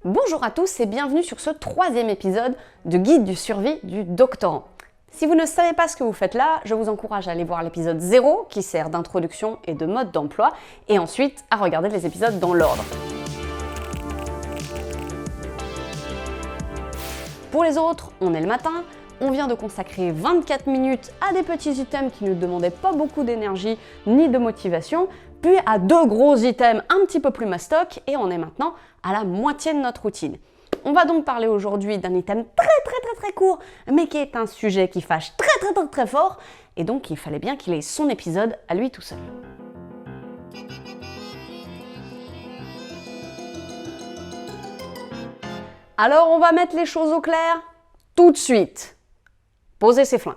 Bonjour à tous et bienvenue sur ce 3e épisode de Guide du survie du doctorant. Si vous ne savez pas ce que vous faites là, je vous encourage à aller voir l'épisode 0 qui sert d'introduction et de mode d'emploi et ensuite à regarder les épisodes dans l'ordre. Pour les autres, on est le matin, on vient de consacrer 24 minutes à des petits items qui ne demandaient pas beaucoup d'énergie ni de motivation, puis à 2 gros items un petit peu plus mastoc et on est maintenant à la moitié de notre routine. On va donc parler aujourd'hui d'un item très court, mais qui est un sujet qui fâche très fort, et donc il fallait bien qu'il ait son épisode à lui tout seul. Alors on va mettre les choses au clair tout de suite. Posez ces flingues.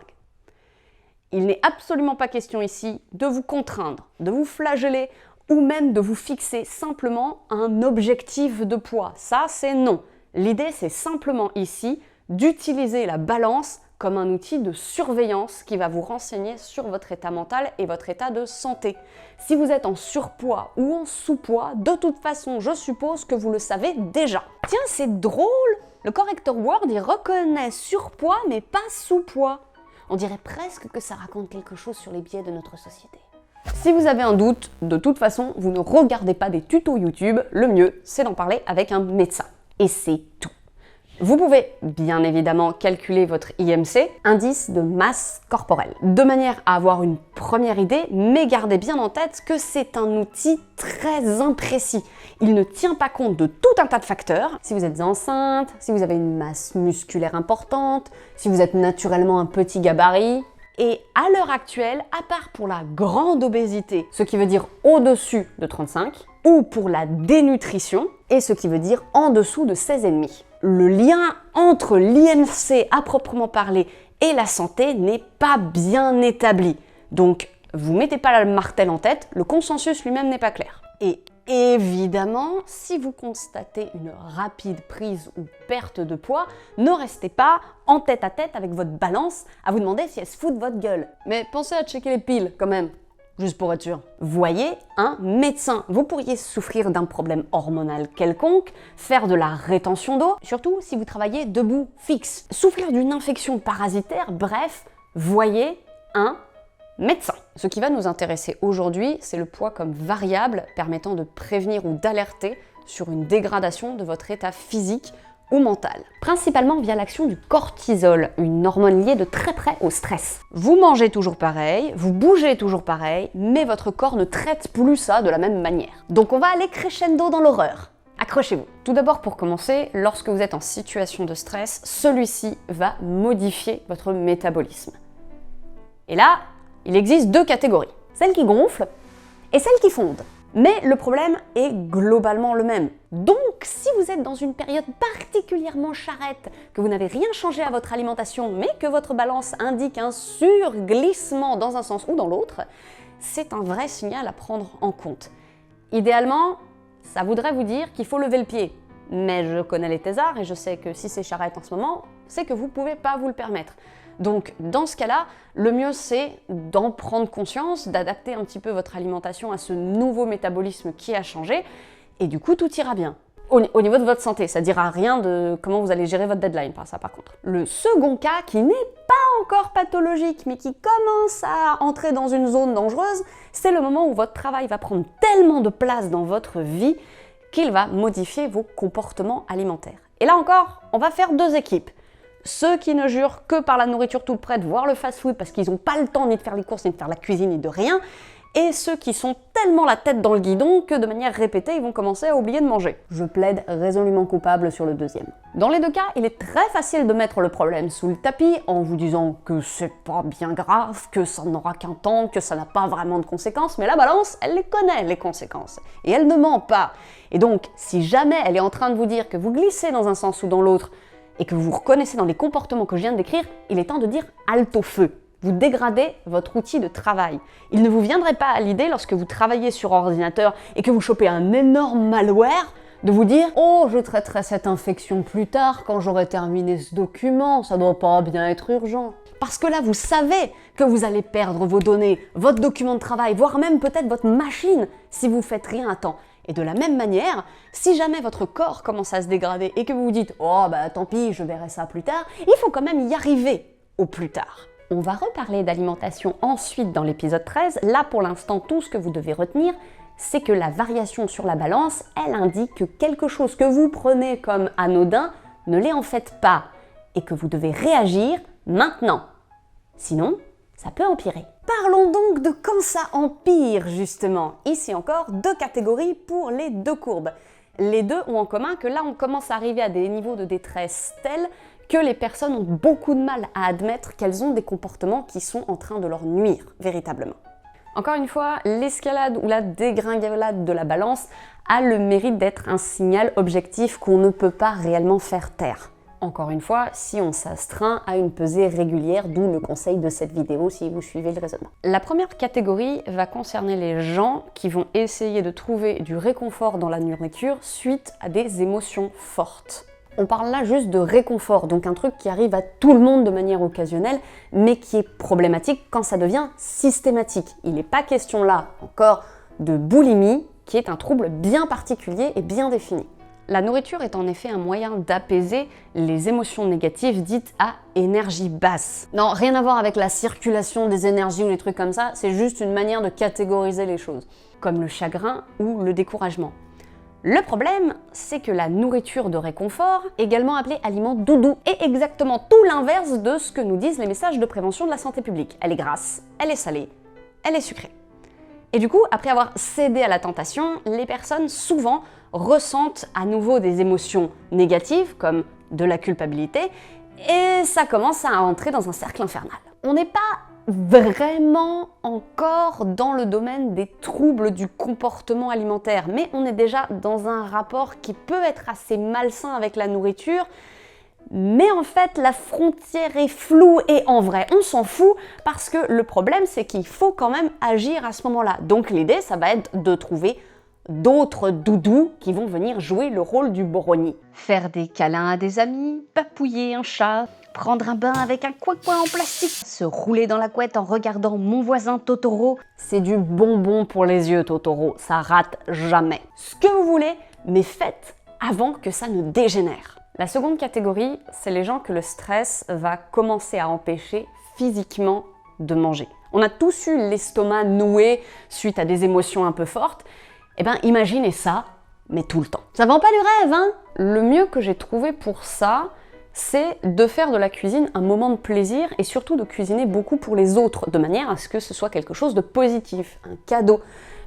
Il n'est absolument pas question ici de vous contraindre, de vous flageller ou même de vous fixer simplement un objectif de poids. Ça, c'est non. L'idée, c'est simplement ici d'utiliser la balance comme un outil de surveillance qui va vous renseigner sur votre état mental et votre état de santé. Si vous êtes en surpoids ou en sous-poids, de toute façon, je suppose que vous le savez déjà. Tiens, c'est drôle, le corrector Word, il reconnaît surpoids mais pas sous-poids. On dirait presque que ça raconte quelque chose sur les biais de notre société. Si vous avez un doute, de toute façon, vous ne regardez pas des tutos YouTube, le mieux, c'est d'en parler avec un médecin. Et c'est tout. Vous pouvez bien évidemment calculer votre IMC, indice de masse corporelle, de manière à avoir une première idée, mais gardez bien en tête que c'est un outil très imprécis. Il ne tient pas compte de tout un tas de facteurs. Si vous êtes enceinte, si vous avez une masse musculaire importante, si vous êtes naturellement un petit gabarit. Et à l'heure actuelle, à part pour la grande obésité, ce qui veut dire au-dessus de 35, ou pour la dénutrition, et ce qui veut dire en dessous de 16,5. Le lien entre l'IMC à proprement parler et la santé n'est pas bien établi. Donc, vous mettez pas le martel en tête, le consensus lui-même n'est pas clair. Et évidemment, si vous constatez une rapide prise ou perte de poids, ne restez pas en tête à tête avec votre balance à vous demander si elle se fout de votre gueule. Mais pensez à checker les piles quand même, juste pour être sûr. Voyez un médecin. Vous pourriez souffrir d'un problème hormonal quelconque, faire de la rétention d'eau, surtout si vous travaillez debout fixe, souffrir d'une infection parasitaire, bref, voyez un médecin. Ce qui va nous intéresser aujourd'hui, c'est le poids comme variable permettant de prévenir ou d'alerter sur une dégradation de votre état physique ou mental. Principalement via l'action du cortisol, une hormone liée de très près au stress. Vous mangez toujours pareil, vous bougez toujours pareil, mais votre corps ne traite plus ça de la même manière. Donc on va aller crescendo dans l'horreur. Accrochez-vous. Tout d'abord, pour commencer, lorsque vous êtes en situation de stress, celui-ci va modifier votre métabolisme. Et là, il existe 2 catégories, celles qui gonflent et celles qui fondent. Mais le problème est globalement le même. Donc, si vous êtes dans une période particulièrement charrette, que vous n'avez rien changé à votre alimentation, mais que votre balance indique un surglissement dans un sens ou dans l'autre, c'est un vrai signal à prendre en compte. Idéalement, ça voudrait vous dire qu'il faut lever le pied. Mais je connais les thésards et je sais que si c'est charrette en ce moment, c'est que vous ne pouvez pas vous le permettre. Donc dans ce cas-là, le mieux c'est d'en prendre conscience, d'adapter un petit peu votre alimentation à ce nouveau métabolisme qui a changé, et du coup tout ira bien. Au niveau de votre santé, ça ne dira rien de comment vous allez gérer votre deadline, par contre. Le second cas, qui n'est pas encore pathologique, mais qui commence à entrer dans une zone dangereuse, c'est le moment où votre travail va prendre tellement de place dans votre vie qu'il va modifier vos comportements alimentaires. Et là encore, on va faire 2 équipes. Ceux qui ne jurent que par la nourriture toute prête, voire le fast-food, parce qu'ils n'ont pas le temps ni de faire les courses, ni de faire la cuisine, ni de rien, et ceux qui sont tellement la tête dans le guidon que de manière répétée, ils vont commencer à oublier de manger. Je plaide résolument coupable sur le 2e. Dans les 2 cas, il est très facile de mettre le problème sous le tapis en vous disant que c'est pas bien grave, que ça n'aura qu'un temps, que ça n'a pas vraiment de conséquences, mais la balance, elle les connaît, les conséquences. Et elle ne ment pas. Et donc, si jamais elle est en train de vous dire que vous glissez dans un sens ou dans l'autre, et que vous vous reconnaissez dans les comportements que je viens de décrire, il est temps de dire halte au feu. Vous dégradez votre outil de travail. Il ne vous viendrait pas à l'idée, lorsque vous travaillez sur ordinateur et que vous chopez un énorme malware, de vous dire « Oh, je traiterai cette infection plus tard, quand j'aurai terminé ce document, ça doit pas bien être urgent. » Parce que là, vous savez que vous allez perdre vos données, votre document de travail, voire même peut-être votre machine, si vous faites rien à temps. Et de la même manière, si jamais votre corps commence à se dégrader et que vous vous dites « Oh bah tant pis, je verrai ça plus tard », il faut quand même y arriver au plus tard. On va reparler d'alimentation ensuite dans l'épisode 13. Là pour l'instant, tout ce que vous devez retenir, c'est que la variation sur la balance, elle indique que quelque chose que vous prenez comme anodin ne l'est en fait pas et que vous devez réagir maintenant. Sinon, ça peut empirer. Parlons donc de quand ça empire, justement. Ici encore, 2 catégories pour les 2 courbes. Les deux ont en commun que là, on commence à arriver à des niveaux de détresse tels que les personnes ont beaucoup de mal à admettre qu'elles ont des comportements qui sont en train de leur nuire, véritablement. Encore une fois, l'escalade ou la dégringolade de la balance a le mérite d'être un signal objectif qu'on ne peut pas réellement faire taire. Encore une fois, si on s'astreint à une pesée régulière, d'où le conseil de cette vidéo si vous suivez le raisonnement. La première catégorie va concerner les gens qui vont essayer de trouver du réconfort dans la nourriture suite à des émotions fortes. On parle là juste de réconfort, donc un truc qui arrive à tout le monde de manière occasionnelle, mais qui est problématique quand ça devient systématique. Il n'est pas question là encore de boulimie, qui est un trouble bien particulier et bien défini. La nourriture est en effet un moyen d'apaiser les émotions négatives dites à énergie basse. Non, rien à voir avec la circulation des énergies ou les trucs comme ça, c'est juste une manière de catégoriser les choses, comme le chagrin ou le découragement. Le problème, c'est que la nourriture de réconfort, également appelée aliment doudou, est exactement tout l'inverse de ce que nous disent les messages de prévention de la santé publique. Elle est grasse, elle est salée, elle est sucrée. Et du coup, après avoir cédé à la tentation, les personnes souvent ressentent à nouveau des émotions négatives, comme de la culpabilité, et ça commence à entrer dans un cercle infernal. On n'est pas vraiment encore dans le domaine des troubles du comportement alimentaire, mais on est déjà dans un rapport qui peut être assez malsain avec la nourriture, mais en fait la frontière est floue et en vrai on s'en fout parce que le problème c'est qu'il faut quand même agir à ce moment-là. Donc l'idée ça va être de trouver d'autres doudous qui vont venir jouer le rôle du brownie. Faire des câlins à des amis, papouiller un chat, prendre un bain avec un coin-coin en plastique, se rouler dans la couette en regardant Mon voisin Totoro. C'est du bonbon pour les yeux Totoro, ça rate jamais. Ce que vous voulez, mais faites avant que ça ne dégénère. La seconde catégorie, c'est les gens que le stress va commencer à empêcher physiquement de manger. On a tous eu l'estomac noué suite à des émotions un peu fortes. Eh bien, imaginez ça, mais tout le temps. Ça vend pas du rêve, hein? Le mieux que j'ai trouvé pour ça, c'est de faire de la cuisine un moment de plaisir et surtout de cuisiner beaucoup pour les autres, de manière à ce que ce soit quelque chose de positif, un cadeau.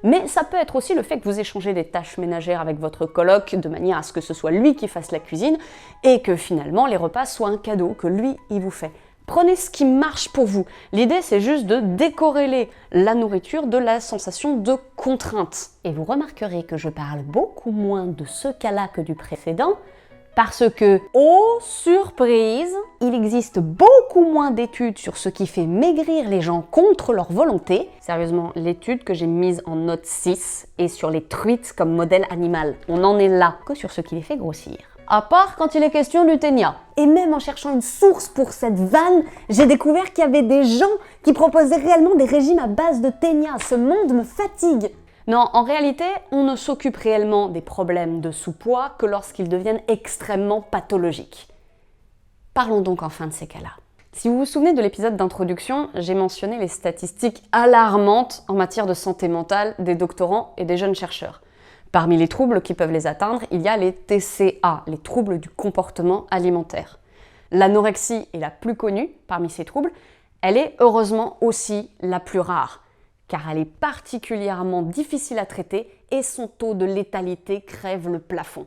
Mais ça peut être aussi le fait que vous échangez des tâches ménagères avec votre coloc, de manière à ce que ce soit lui qui fasse la cuisine et que finalement les repas soient un cadeau que lui, il vous fait. Prenez ce qui marche pour vous. L'idée, c'est juste de décorréler la nourriture de la sensation de contrainte. Et vous remarquerez que je parle beaucoup moins de ce cas-là que du précédent, parce que, oh surprise, il existe beaucoup moins d'études sur ce qui fait maigrir les gens contre leur volonté. Sérieusement, l'étude que j'ai mise en note 6 est sur les truites comme modèle animal. On en est là que sur ce qui les fait grossir. À part quand il est question du ténia. Et même en cherchant une source pour cette vanne, j'ai découvert qu'il y avait des gens qui proposaient réellement des régimes à base de ténia. Ce monde me fatigue. Non, en réalité, on ne s'occupe réellement des problèmes de sous-poids que lorsqu'ils deviennent extrêmement pathologiques. Parlons donc enfin de ces cas-là. Si vous vous souvenez de l'épisode d'introduction, j'ai mentionné les statistiques alarmantes en matière de santé mentale des doctorants et des jeunes chercheurs. Parmi les troubles qui peuvent les atteindre, il y a les TCA, les troubles du comportement alimentaire. L'anorexie est la plus connue parmi ces troubles, elle est heureusement aussi la plus rare, car elle est particulièrement difficile à traiter et son taux de létalité crève le plafond.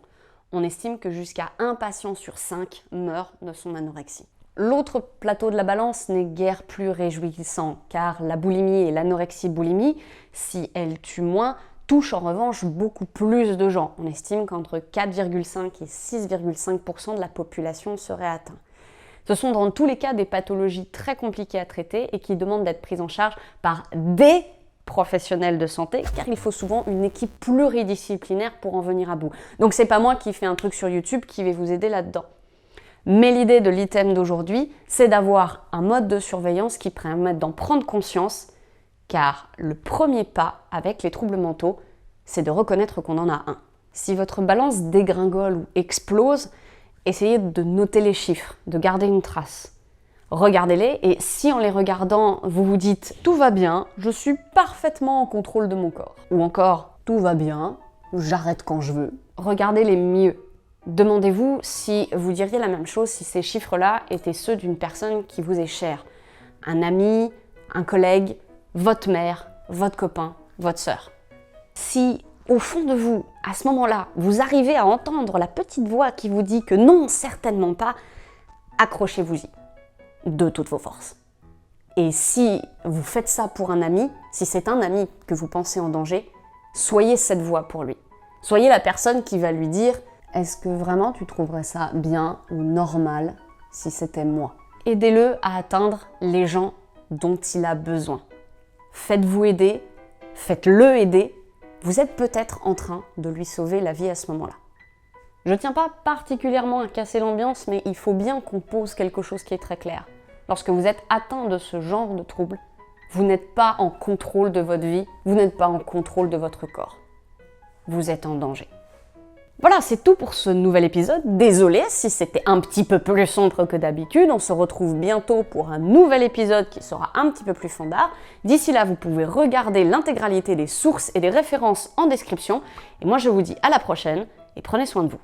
On estime que jusqu'à 1 patient sur 5 meurt de son anorexie. L'autre plateau de la balance n'est guère plus réjouissant, car la boulimie et l'anorexie-boulimie, si elles tuent moins, touchent en revanche beaucoup plus de gens. On estime qu'entre 4,5 et 6,5% de la population serait atteinte. Ce sont dans tous les cas des pathologies très compliquées à traiter et qui demandent d'être prises en charge par des professionnels de santé, car il faut souvent une équipe pluridisciplinaire pour en venir à bout. Donc c'est pas moi qui fais un truc sur YouTube qui vais vous aider là-dedans. Mais l'idée de l'item d'aujourd'hui, c'est d'avoir un mode de surveillance qui permette d'en prendre conscience, car le premier pas avec les troubles mentaux, c'est de reconnaître qu'on en a un. Si votre balance dégringole ou explose, essayez de noter les chiffres, de garder une trace. Regardez-les et si en les regardant, vous vous dites « tout va bien, je suis parfaitement en contrôle de mon corps » ou encore « tout va bien, j'arrête quand je veux », regardez-les mieux. Demandez-vous si vous diriez la même chose si ces chiffres-là étaient ceux d'une personne qui vous est chère. Un ami, un collègue, votre mère, votre copain, votre sœur. Si au fond de vous, à ce moment-là, vous arrivez à entendre la petite voix qui vous dit que non, certainement pas, accrochez-vous-y de toutes vos forces. Et si vous faites ça pour un ami, si c'est un ami que vous pensez en danger, soyez cette voix pour lui. Soyez la personne qui va lui dire « Est-ce que vraiment tu trouverais ça bien ou normal si c'était moi ?» Aidez-le à atteindre les gens dont il a besoin. Faites-vous aider, faites-le aider. Vous êtes peut-être en train de lui sauver la vie à ce moment-là. Je ne tiens pas particulièrement à casser l'ambiance, mais il faut bien qu'on pose quelque chose qui est très clair. Lorsque vous êtes atteint de ce genre de trouble, vous n'êtes pas en contrôle de votre vie, vous n'êtes pas en contrôle de votre corps. Vous êtes en danger. Voilà, c'est tout pour ce nouvel épisode. Désolée si c'était un petit peu plus sombre que d'habitude. On se retrouve bientôt pour un nouvel épisode qui sera un petit peu plus fandard. D'ici là, vous pouvez regarder l'intégralité des sources et des références en description. Et moi, je vous dis à la prochaine et prenez soin de vous.